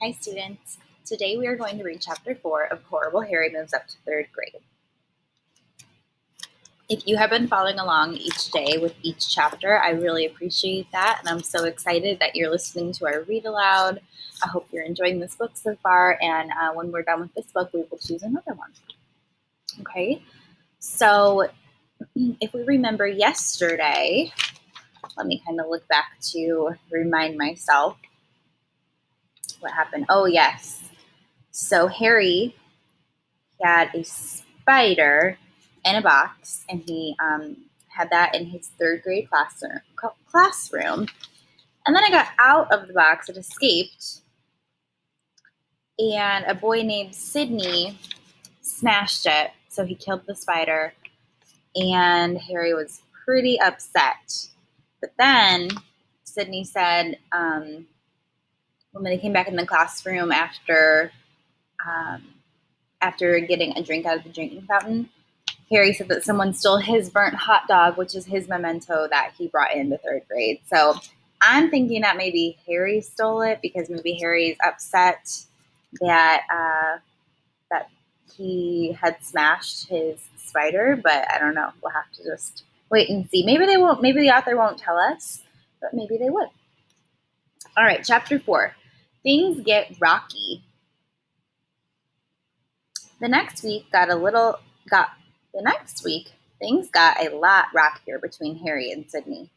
Hi students, today we are going to read chapter 4 of Horrible Harry Moves Up to 3rd Grade. If you have been following along each day with each chapter, I really appreciate that, and I'm so excited that you're listening to our read aloud. I hope you're enjoying this book so far, and when we're done with this book, we will choose another one. Okay, so if we remember yesterday, let me kind of look back to remind myself what happened. Oh yes, so Harry had a spider in a box, and he had that in his 3rd grade classroom. And then it got out of the box, it escaped, and a boy named Sidney smashed it, so he killed the spider, and Harry was pretty upset. But then Sidney said, when they came back in the classroom after getting a drink out of the drinking fountain, Harry said that someone stole his burnt hot dog, which is his memento that he brought into 3rd grade. So I'm thinking that maybe Harry stole it because maybe Harry's upset that that he had smashed his spider, but I don't know. We'll have to just wait and see. Maybe they won't. Maybe the author won't tell us, but maybe they would. All right, chapter 4. Things get rocky. The next week things got a lot rockier between Harry and Sidney.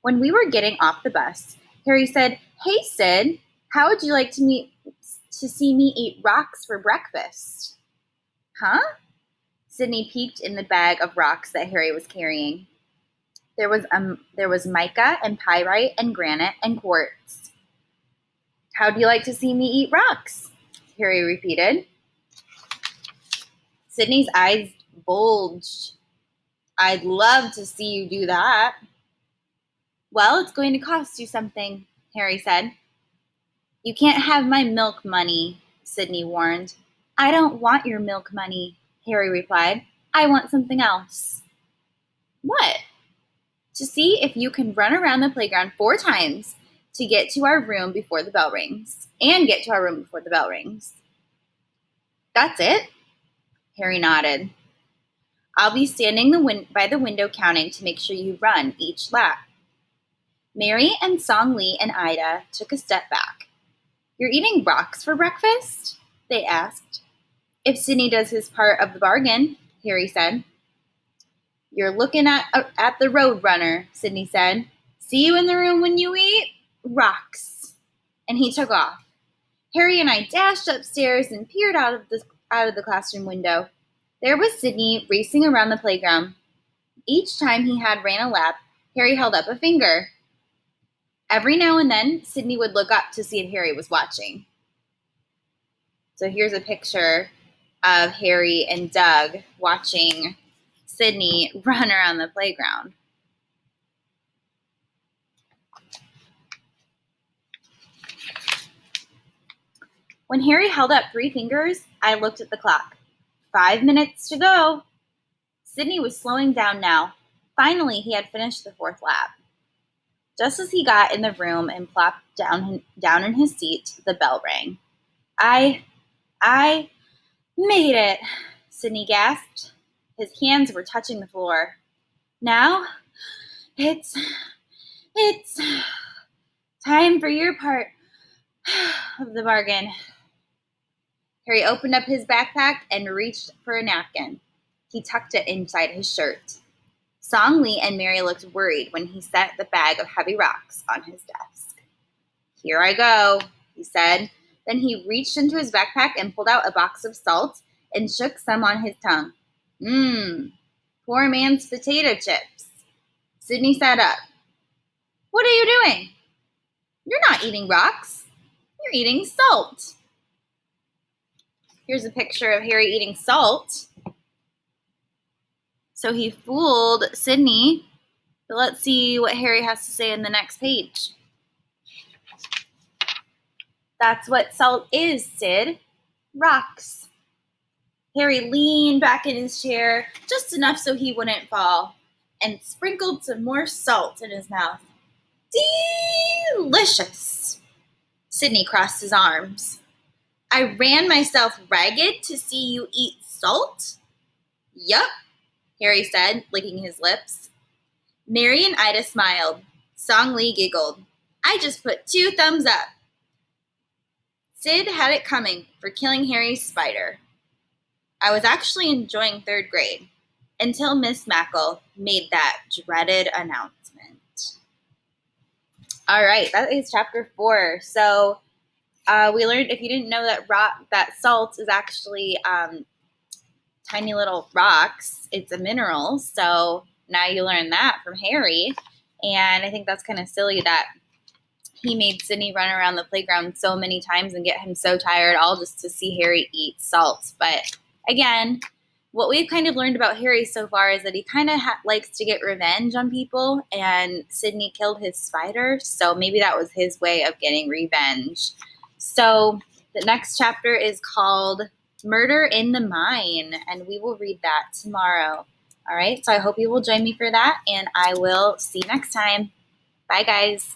When we were getting off the bus, Harry said, "Hey, Sid, how would you like to see me eat rocks for breakfast?" Huh? Sidney peeked in the bag of rocks that Harry was carrying. There was mica and pyrite and granite and quartz. "How'd you like to see me eat rocks?" Harry repeated. Sidney's eyes bulged. "I'd love to see you do that." "Well, it's going to cost you something," Harry said. "You can't have my milk money," Sidney warned. "I don't want your milk money," Harry replied. "I want something else." "What?" "To see if you can run around the playground 4 times to get to our room before the bell rings. "That's it?" Harry nodded. "I'll be standing by the window counting to make sure you run each lap." Mary and Song Lee and Ida took a step back. "You're eating rocks for breakfast?" they asked. "If Sidney does his part of the bargain," Harry said. "You're looking at the road runner," Sidney said. "See you in the room when you eat rocks." And he took off. Harry and I dashed upstairs and peered out of the classroom window. There was Sidney racing around the playground. Each time he had ran a lap, Harry held up a finger. Every now and then, Sidney would look up to see if Harry was watching. So here's a picture of Harry and Doug watching Sidney run around the playground. When Harry held up 3 fingers, I looked at the clock. 5 minutes to go. Sidney was slowing down now. Finally, he had finished the 4th lap. Just as he got in the room and plopped down in his seat, the bell rang. I made it," Sidney gasped. His hands were touching the floor. "Now, it's time for your part of the bargain." Harry opened up his backpack and reached for a napkin. He tucked it inside his shirt. Song Lee and Mary looked worried when he set the bag of heavy rocks on his desk. "Here I go," he said. Then he reached into his backpack and pulled out a box of salt and shook some on his tongue. Poor man's potato chips." Sidney sat up. "What are you doing?" "You're not eating rocks. You're eating salt." Here's a picture of Harry eating salt. So he fooled Sidney. But let's see what Harry has to say in the next page. "That's what salt is, Sid. Rocks." Harry leaned back in his chair just enough so he wouldn't fall and sprinkled some more salt in his mouth. "Delicious." Sydney crossed his arms. I ran myself ragged to see you eat salt? Yup, Harry said, licking his lips. Mary and Ida smiled. Song Lee giggled. I just put 2 thumbs up. Sid had it coming for killing Harry's spider. I was actually enjoying 3rd grade until Miss Mackle made that dreaded announcement. All right, that is chapter 4. So we learned, if you didn't know, that salt is actually tiny little rocks. It's a mineral. So now you learn that from Harry. And I think that's kind of silly that he made Sydney run around the playground so many times and get him so tired, all just to see Harry eat salt. But again, what we've kind of learned about Harry so far is that he kind of likes to get revenge on people, and Sydney killed his spider, so maybe that was his way of getting revenge. So the next chapter is called Murder in the Mine, and we will read that tomorrow. All right, so I hope you will join me for that, and I will see you next time. Bye, guys.